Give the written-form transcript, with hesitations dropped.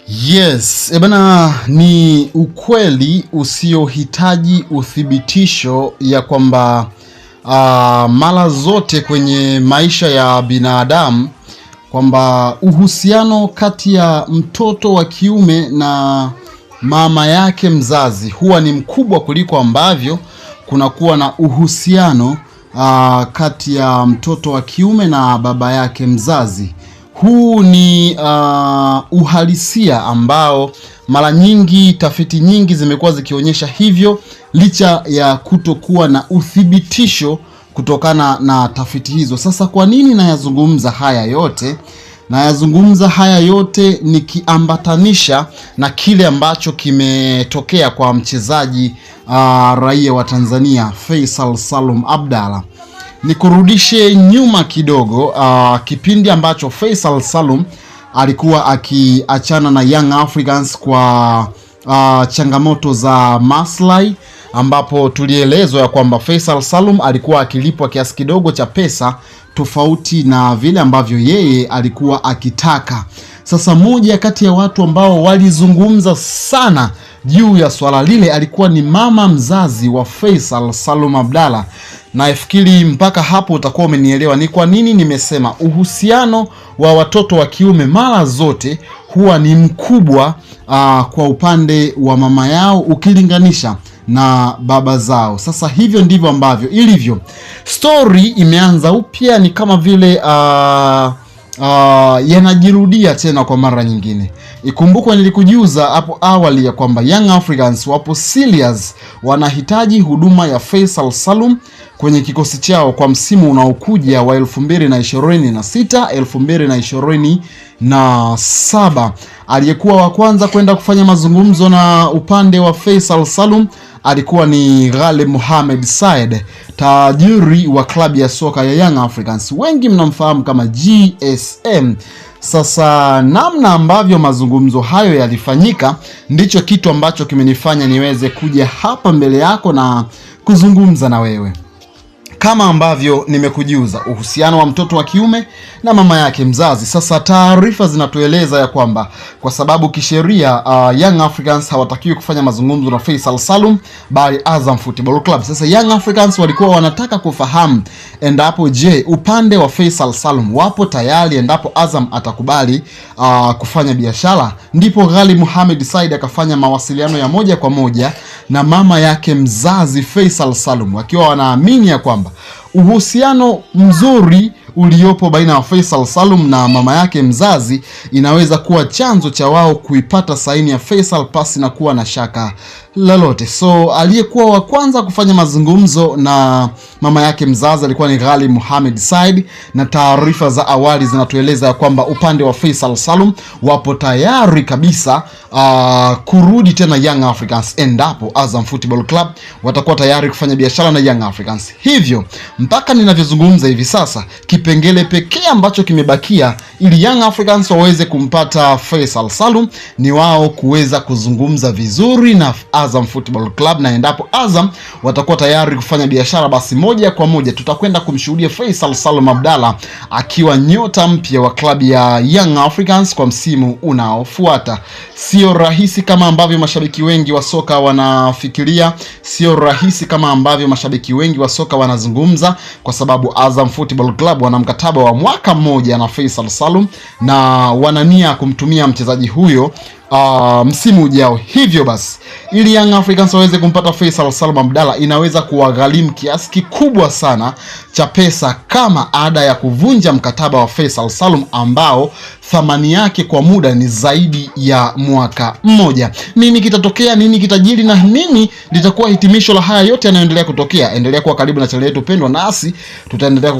Yes, ebana, ni ukweli usiohitaji uthibitisho ya kwamba mara zote kwenye maisha ya binadamu kwamba uhusiano kati ya mtoto wa kiume na mama yake mzazi huwa ni mkubwa kuliko ambavyo kunakuwa na uhusiano kati ya mtoto wa kiume na baba yake mzazi. Huu ni uhalisia ambao mara nyingi tafiti nyingi zimekuwa zikionyesha hivyo, licha ya kutokuwa na uthibitisho kutokana na tafiti hizo. Sasa kwa nini nayazungumza haya yote? Nayazungumza haya yote nikiambatanisha na kile ambacho kimetokea kwa mchezaji raia wa Tanzania Faisal Salum Abdalla. Nikurudishe nyuma kidogo, kipindi ambacho Faisal Salum alikuwa akiachana na Young Africans kwa changamoto za maslahi, ambapo tulielezwa ya kwamba Faisal Salum alikuwa akilipwa kiasi kidogo cha pesa tofauti na vile ambavyo yeye alikuwa akitaka. Sasa moja kati ya watu ambao walizungumza sana juu ya swala lile alikuwa ni mama mzazi wa Faisal Salum Abdalla. Na nafikiri mpaka hapo utakuwa umenielewa ni kwa nini nimesema uhusiano wa watoto wa kiume mara zote huwa ni mkubwa kwa upande wa mama yao ukilinganisha na baba zao. Sasa hivyo ndivyo ambavyo ilivyo. Story imeanza upya, ni kama vile yanajirudia tena kwa mara nyingine. Ikumbukwe nilikujuza hapo awali ya kwamba Young Africans wapo serious, wanahitaji huduma ya Faisal Salum kwenye kikosi chao kwa msimu unaokuja wa 2026 2027. Aliyekuwa wa kwanza kwenda kufanya mazungumzo na upande wa Faisal Salum alikuwa ni Ghalib Mohamed Said, tajiri wa klabu ya soka ya Young Africans. Wengi mnamfahamu kama GSM. Sasa namna ambavyo mazungumzo hayo yalifanyika ndicho kitu ambacho kimenifanya niweze kuja hapa mbele yako na kuzungumza na wewe. Kama ambavyo nimekujuza uhusiano wa mtoto wa kiume na mama yake mzazi. Sasa taarifa zinatueleza ya kwamba kwa sababu kisheria Young Africans hawatakiwi kufanya mazungumzo na Faisal Salum bali Azam Football Club. Sasa Young Africans walikuwa wanataka kufahamu endapo upande wa Faisal Salum wapo tayari endapo Azam atakubali kufanya biashara. Ndipo Ghalib Mohamed Said akafanya mawasiliano ya moja kwa moja na mama yake mzazi Faisal Salum, wakiwa wanaamini ya kwamba uhusiano mzuri uliopo baina ya Faisal Salum na mama yake mzazi inaweza kuwa chanzo cha wao kuipata saini ya Faisal pasi na kuwa na shaka lolote. So aliyekuwa wa kwanza kufanya mazungumzo na mama yake mzazi alikuwa ni Ghalib Mohamed Said, na taarifa za awali zinatueleza ya kwamba upande wa Faisal Salum wapo tayari kabisa kurudi tena Young Africans endapo Azam Football Club watakuwa tayari kufanya biashara na Young Africans. Hivyo mpaka ninavyozungumza hivi sasa, kipengele pekee ambacho kimebakia ili Young Africans waweze kumpata Faisal Salum ni wao kuweza kuzungumza vizuri na Azam Football Club, na endapo Azam watakuwa tayari kufanya biashara, basi moja kwa moja tutakwenda kumshuhudia Faisal Salum Abdalla akiwa nyota mpya wa klabu ya Young Africans kwa msimu unaofuata. Sio rahisi kama ambavyo mashabiki wengi wa soka wanafikiria, sio rahisi kama ambavyo mashabiki wengi wa soka wanazungumza, kwa sababu Azam Football Club wana mkataba wa mwaka mmoja na Faisal Salum na wanania kumtumia mchezaji huyo msimu ujao. Hivyo basi ili Young Africans waweze kumpata Faisal Salum Abdalla inaweza kuwagharimu kiasi kikubwa sana cha pesa kama ada ya kuvunja mkataba wa Faisal Salum ambao thamani yake kwa muda ni zaidi ya mwaka mmoja. Nini kitatokea, nini kitajiri na nini litakuwa hitimisho la haya yote yanayoendelea kutokea? Endelea kuwa karibu na channel yetu pendwa, nasi tutaendelea